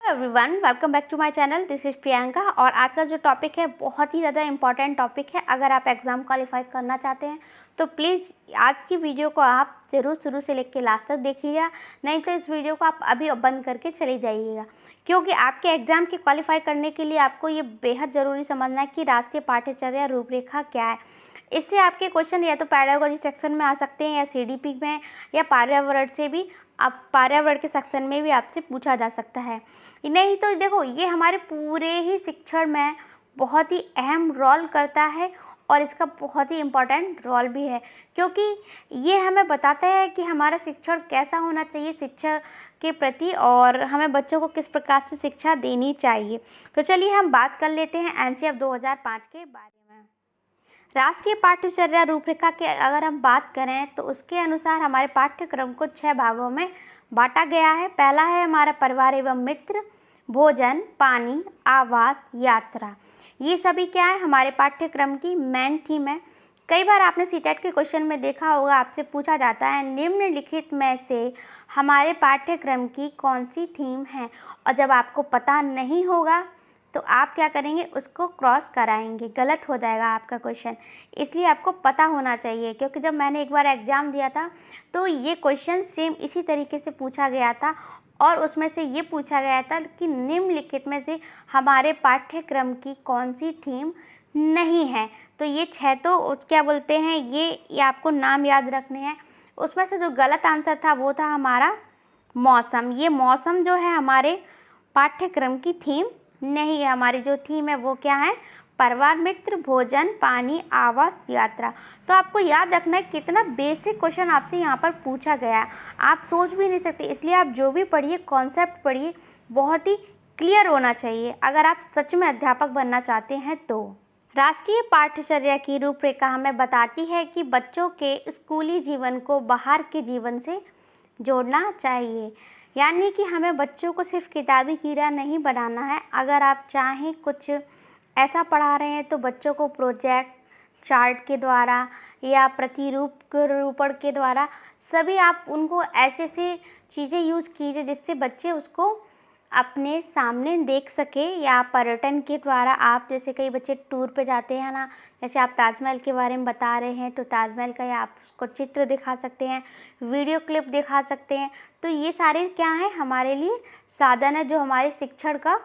Everyone, welcome back to my channel. This is Priyanka और आज का जो टॉपिक है बहुत ही ज़्यादा इंपॉर्टेंट टॉपिक है। अगर आप एग्ज़ाम क्वालिफाई करना चाहते हैं तो प्लीज़ आज की वीडियो को आप ज़रूर शुरू से लेकर लास्ट तक देखिएगा, नहीं तो इस वीडियो को आप अभी बंद करके चले जाइएगा, क्योंकि आपके एग्ज़ाम के क्वालिफाई करने के लिए आपको ये बेहद ज़रूरी समझना है कि राष्ट्रीय पाठ्यचर्या रूपरेखा क्या है। इससे आपके क्वेश्चन या तो पैडागोजी सेक्शन में आ सकते हैं या सीडीपी में, या पर्यावरण से भी आप पर्यावरण के सेक्शन में भी आपसे पूछा जा सकता है। नहीं तो देखो, ये हमारे पूरे ही शिक्षण में बहुत ही अहम रोल करता है और इसका बहुत ही इम्पोर्टेंट रोल भी है, क्योंकि ये हमें बताता है कि हमारा शिक्षण कैसा होना चाहिए शिक्षा के प्रति और हमें बच्चों को किस प्रकार से शिक्षा देनी चाहिए। तो चलिए हम बात कर लेते हैं एनसीएफ 2005 के बारे में। राष्ट्रीय पाठ्यचर्या रूपरेखा के अगर हम बात करें तो उसके अनुसार हमारे पाठ्यक्रम को 6 भागों में बांटा गया है। पहला है हमारा परिवार एवं मित्र, भोजन, पानी, आवास, यात्रा। ये सभी क्या है, हमारे पाठ्यक्रम की मेन थीम है। कई बार आपने सीटेट के क्वेश्चन में देखा होगा, आपसे पूछा जाता है निम्नलिखित में से हमारे पाठ्यक्रम की कौन सी थीम है, और जब आपको पता नहीं होगा तो आप क्या करेंगे, उसको क्रॉस कराएंगे, गलत हो जाएगा आपका क्वेश्चन। इसलिए आपको पता होना चाहिए, क्योंकि जब मैंने एक बार एग्ज़ाम दिया था तो ये क्वेश्चन सेम इसी तरीके से पूछा गया था और उसमें से ये पूछा गया था कि निम्नलिखित में से हमारे पाठ्यक्रम की कौन सी थीम नहीं है। तो ये 6 तो क्या बोलते हैं, ये आपको नाम याद रखने हैं। उसमें से जो गलत आंसर था वो था हमारा मौसम। ये मौसम जो है हमारे पाठ्यक्रम की थीम नहीं है। हमारी जो थीम है वो क्या है, परिवार, मित्र, भोजन, पानी, आवास, यात्रा। तो आपको याद रखना है कितना बेसिक क्वेश्चन आपसे यहाँ पर पूछा गया है, आप सोच भी नहीं सकते। इसलिए आप जो भी पढ़िए, कॉन्सेप्ट पढ़िए, बहुत ही क्लियर होना चाहिए अगर आप सच में अध्यापक बनना चाहते हैं तो। राष्ट्रीय पाठ्यचर्या की रूपरेखा हमें बताती है कि बच्चों के स्कूली जीवन को बाहर के जीवन से जोड़ना चाहिए, यानी कि हमें बच्चों को सिर्फ किताबी कीड़ा नहीं बनाना है। अगर आप चाहें कुछ ऐसा पढ़ा रहे हैं तो बच्चों को प्रोजेक्ट, चार्ट के द्वारा या प्रतिरूपण के द्वारा सभी आप उनको ऐसे से चीज़ें यूज़ कीजिए जिससे बच्चे उसको अपने सामने देख सके, या पर्यटन के द्वारा आप, जैसे कई बच्चे टूर पे जाते हैं ना, जैसे आप ताजमहल के बारे में बता रहे हैं तो ताजमहल का या आप उसको चित्र दिखा सकते हैं, वीडियो क्लिप दिखा सकते हैं। तो ये सारे क्या हैं, हमारे लिए साधन है जो हमारे शिक्षण का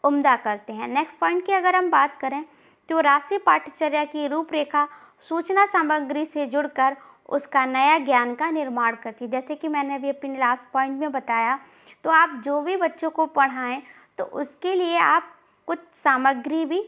उम्दा करते हैं। नेक्स्ट पॉइंट की अगर हम बात करें तो राष्ट्रीय पाठ्यचर्या की रूपरेखा सूचना सामग्री से जुड़कर उसका नया ज्ञान का निर्माण करती है। जैसे कि मैंने अभी अपने लास्ट पॉइंट में बताया, तो आप जो भी बच्चों को पढ़ाएं तो उसके लिए आप कुछ सामग्री भी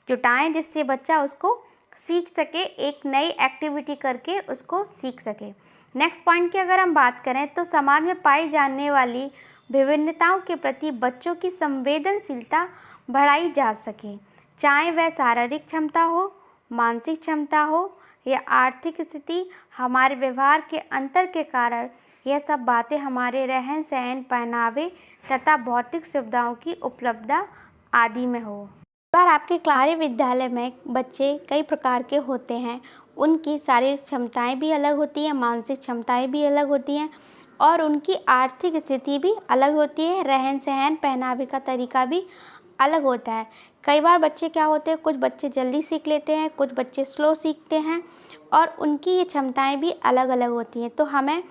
जुटाएं जिससे बच्चा उसको सीख सके, एक नई एक्टिविटी करके उसको सीख सके। नेक्स्ट पॉइंट की अगर हम बात करें तो समाज में पाई जाने वाली विभिन्नताओं के प्रति बच्चों की संवेदनशीलता बढ़ाई जा सके, चाहे वह शारीरिक क्षमता हो, मानसिक क्षमता हो या आर्थिक स्थिति। हमारे व्यवहार के अंतर के कारण यह सब बातें हमारे रहन सहन, पहनावे तथा भौतिक सुविधाओं की उपलब्धता आदि में हो। बार आपके क्लारी विद्यालय में बच्चे कई प्रकार के होते हैं, उनकी शारीरिक क्षमताएं भी अलग होती हैं, मानसिक क्षमताएं भी अलग होती हैं और उनकी आर्थिक स्थिति भी अलग होती है, रहन सहन, पहनावे का तरीका भी अलग होता है। कई बार बच्चे क्या होते हैं, कुछ बच्चे जल्दी सीख लेते हैं, कुछ बच्चे स्लो सीखते हैं और उनकी ये क्षमताएं भी अलग अलग होती हैं। तो हमें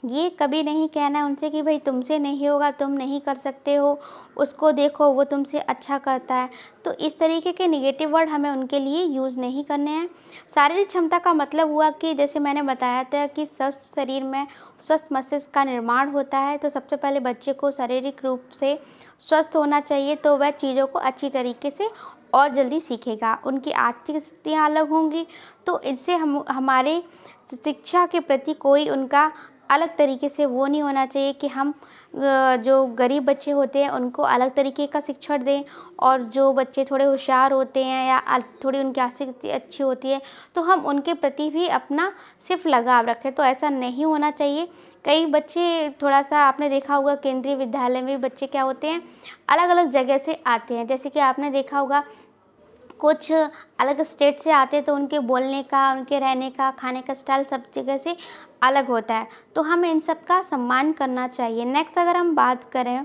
ये कभी नहीं कहना उनसे कि भाई तुमसे नहीं होगा, तुम नहीं कर सकते हो, उसको देखो वो तुमसे अच्छा करता है। तो इस तरीके के नेगेटिव वर्ड हमें उनके लिए यूज़ नहीं करने हैं। शारीरिक क्षमता का मतलब हुआ कि जैसे मैंने बताया था कि स्वस्थ शरीर में स्वस्थ मस्तिष्क का निर्माण होता है। तो सबसे पहले बच्चे को शारीरिक रूप से स्वस्थ होना चाहिए, तो वह चीज़ों को अच्छी तरीके से और जल्दी सीखेगा। उनकी आर्थिक स्थितियाँ अलग होंगी, तो इससे हमारे शिक्षा के प्रति कोई उनका अलग तरीके से वो नहीं होना चाहिए कि हम जो गरीब बच्चे होते हैं उनको अलग तरीके का शिक्षण दें, और जो बच्चे थोड़े होशियार होते हैं या थोड़ी उनकी आर्थिक स्थिति अच्छी होती है तो हम उनके प्रति भी अपना सिर्फ लगाव रखें। तो ऐसा नहीं होना चाहिए। कई बच्चे थोड़ा सा आपने देखा होगा, केंद्रीय विद्यालय में बच्चे क्या होते हैं, अलग अलग जगह से आते हैं। जैसे कि आपने देखा होगा कुछ अलग स्टेट से आते हैं तो उनके बोलने का, उनके रहने का, खाने का स्टाइल सब जगह से अलग होता है, तो हमें इन सब का सम्मान करना चाहिए। नेक्स्ट अगर हम बात करें,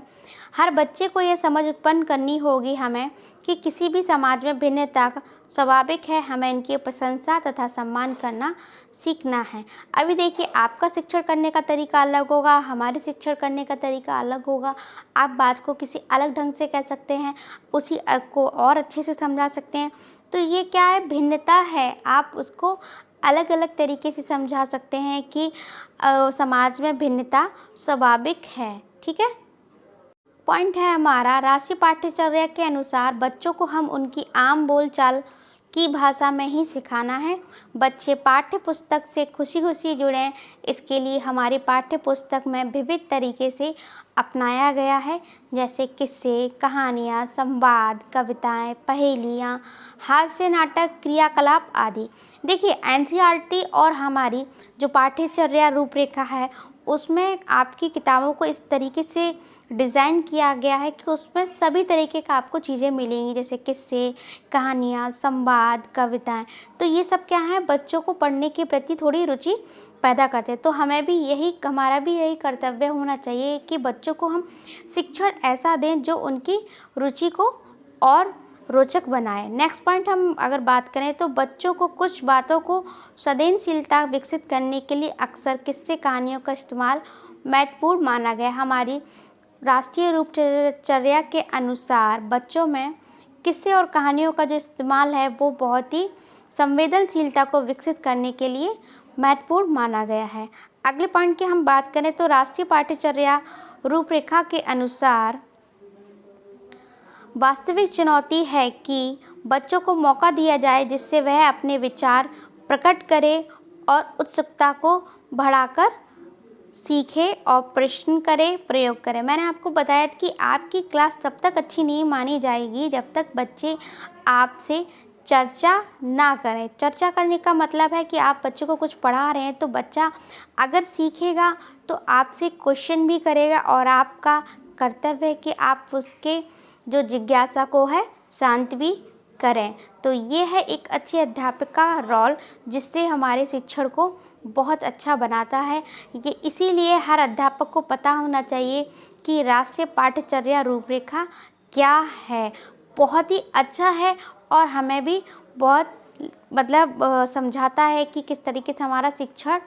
हर बच्चे को ये समझ उत्पन्न करनी होगी हमें कि किसी भी समाज में भिन्नता स्वाभाविक है, हमें इनकी प्रशंसा तथा सम्मान करना सीखना है। अभी देखिए, आपका शिक्षण करने का तरीका अलग होगा, हमारे शिक्षण करने का तरीका अलग होगा। आप बात को किसी अलग ढंग से कह सकते हैं, उसी को और अच्छे से समझा सकते हैं। तो ये क्या है, भिन्नता है, आप उसको अलग अलग तरीके से समझा सकते हैं कि समाज में भिन्नता स्वाभाविक है। ठीक है, पॉइंट है हमारा, राष्ट्रीय पाठ्यचर्या के अनुसार बच्चों को हम उनकी आम बोलचाल की भाषा में ही सिखाना है। बच्चे पाठ्य पुस्तक से खुशी खुशी जुड़ें, इसके लिए हमारी पाठ्य पुस्तक में विविध तरीके से अपनाया गया है, जैसे किस्से, कहानियाँ, संवाद, कविताएं, पहेलियाँ, हास्य नाटक, क्रियाकलाप आदि। देखिए, एनसीईआरटी और हमारी जो पाठ्यचर्या रूपरेखा है उसमें आपकी किताबों को इस तरीके से डिज़ाइन किया गया है कि उसमें सभी तरीके का आपको चीज़ें मिलेंगी, जैसे किस्से, कहानियाँ, संवाद, कविताएं। तो ये सब क्या है, बच्चों को पढ़ने के प्रति थोड़ी रुचि पैदा करते हैं। तो हमारा भी यही कर्तव्य होना चाहिए कि बच्चों को हम शिक्षण ऐसा दें जो उनकी रुचि को और रोचक बनाए। नेक्स्ट पॉइंट हम अगर बात करें तो बच्चों को कुछ बातों को संवेदनशीलता विकसित करने के लिए अक्सर किस्से कहानियों का इस्तेमाल महत्वपूर्ण माना गया। हमारी राष्ट्रीय रूपचर्या के अनुसार बच्चों में किस्से और कहानियों का जो इस्तेमाल है वो बहुत ही संवेदनशीलता को विकसित करने के लिए महत्वपूर्ण माना गया है। अगले पॉइंट की हम बात करें तो राष्ट्रीय पाठ्यचर्या रूपरेखा के अनुसार वास्तविक चुनौती है कि बच्चों को मौका दिया जाए जिससे वह अपने विचार प्रकट करे और उत्सुकता को बढ़ाकर सीखे और प्रश्न करे, प्रयोग करें। मैंने आपको बताया कि आपकी क्लास तब तक अच्छी नहीं मानी जाएगी जब तक बच्चे आपसे चर्चा ना करें। चर्चा करने का मतलब है कि आप बच्चों को कुछ पढ़ा रहे हैं तो बच्चा अगर सीखेगा तो आपसे क्वेश्चन भी करेगा और आपका कर्तव्य है कि आप उसके जो जिज्ञासा को है शांत भी करें। तो ये है एक अच्छे अध्यापक का रोल जिससे हमारे शिक्षण को बहुत अच्छा बनाता है। ये इसीलिए हर अध्यापक को पता होना चाहिए कि राष्ट्रीय पाठ्यचर्या रूपरेखा क्या है। बहुत ही अच्छा है और हमें भी बहुत समझाता है कि किस तरीके से हमारा शिक्षण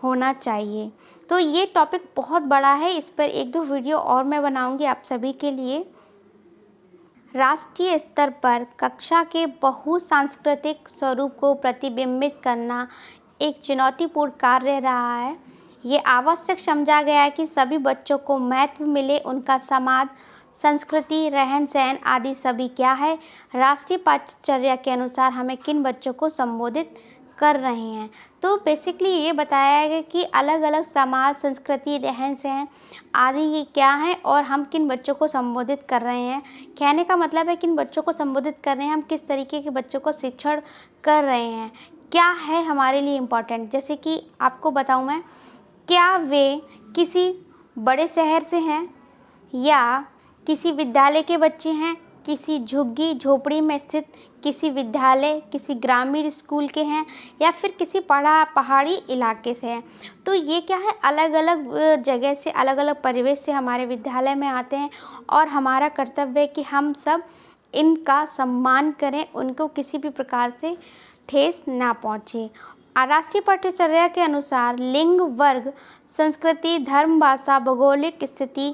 होना चाहिए। तो ये टॉपिक बहुत बड़ा है, इस पर 1-2 वीडियो और मैं बनाऊंगी आप सभी के लिए। राष्ट्रीय स्तर पर कक्षा के बहुसांस्कृतिक स्वरूप को प्रतिबिंबित करना एक चुनौतीपूर्ण कार्य रहा है। ये आवश्यक समझा गया है कि सभी बच्चों को महत्व मिले, उनका समाज, संस्कृति, रहन सहन आदि सभी क्या है, राष्ट्रीय पाठ्यचर्या के अनुसार हमें किन बच्चों को संबोधित कर रहे हैं। तो बेसिकली ये बताया गया कि अलग अलग समाज, संस्कृति, रहन सहन आदि ये क्या है और हम किन बच्चों को संबोधित कर रहे हैं। कहने का मतलब है किन बच्चों को संबोधित कर रहे हैं, हम किस तरीके के बच्चों को शिक्षण कर रहे हैं, क्या है हमारे लिए इम्पोर्टेंट। जैसे कि आपको बताऊं मैं, क्या वे किसी बड़े शहर से हैं या किसी विद्यालय के बच्चे हैं, किसी झुग्गी झोपड़ी में स्थित किसी विद्यालय, किसी ग्रामीण स्कूल के हैं या फिर किसी पहाड़ी इलाके से हैं। तो ये क्या है, अलग अलग जगह से, अलग अलग परिवेश से हमारे विद्यालय में आते हैं और हमारा कर्तव्य है कि हम सब इनका सम्मान करें, उनको किसी भी प्रकार से ठेस ना पहुँचे। राष्ट्रीय पाठ्यचर्या के अनुसार लिंग, वर्ग, संस्कृति, धर्म, भाषा, भौगोलिक स्थिति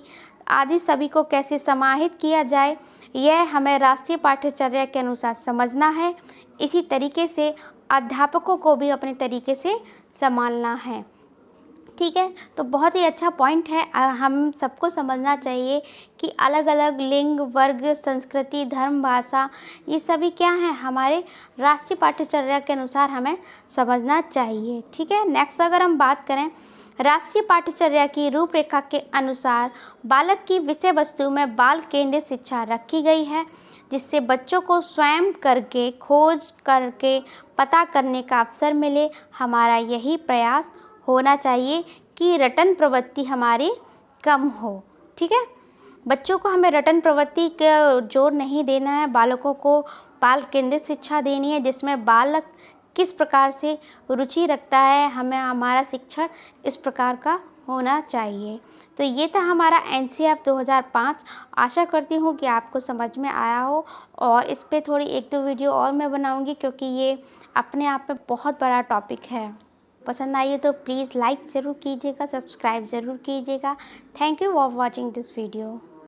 आदि सभी को कैसे समाहित किया जाए, यह हमें राष्ट्रीय पाठ्यचर्या के अनुसार समझना है। इसी तरीके से अध्यापकों को भी अपने तरीके से संभालना है। ठीक है, तो बहुत ही अच्छा पॉइंट है। हम सबको समझना चाहिए कि अलग अलग लिंग, वर्ग, संस्कृति, धर्म, भाषा ये सभी क्या हैं, हमारे राष्ट्रीय पाठ्यचर्या के अनुसार हमें समझना चाहिए। ठीक है, नेक्स्ट अगर हम बात करें, राष्ट्रीय पाठ्यचर्या की रूपरेखा के अनुसार बालक की विषय वस्तु में बाल केंद्रित शिक्षा रखी गई है, जिससे बच्चों को स्वयं करके, खोज करके पता करने का अवसर मिले। हमारा यही प्रयास होना चाहिए कि रटन प्रवृत्ति हमारी कम हो। ठीक है, बच्चों को हमें रटन प्रवृत्ति का जोर नहीं देना है, बालकों को बाल केंद्रित शिक्षा देनी है, जिसमें बालक किस प्रकार से रुचि रखता है, हमें हमारा शिक्षण इस प्रकार का होना चाहिए। तो ये था हमारा एनसीईआरटी 2005। आशा करती हूँ कि आपको समझ में आया हो और इस पे थोड़ी 1-2 वीडियो और मैं बनाऊँगी, क्योंकि ये अपने आप में बहुत बड़ा टॉपिक है। पसंद आई हो तो प्लीज़ लाइक ज़रूर कीजिएगा, सब्सक्राइब ज़रूर कीजिएगा। Thank you for watching this video.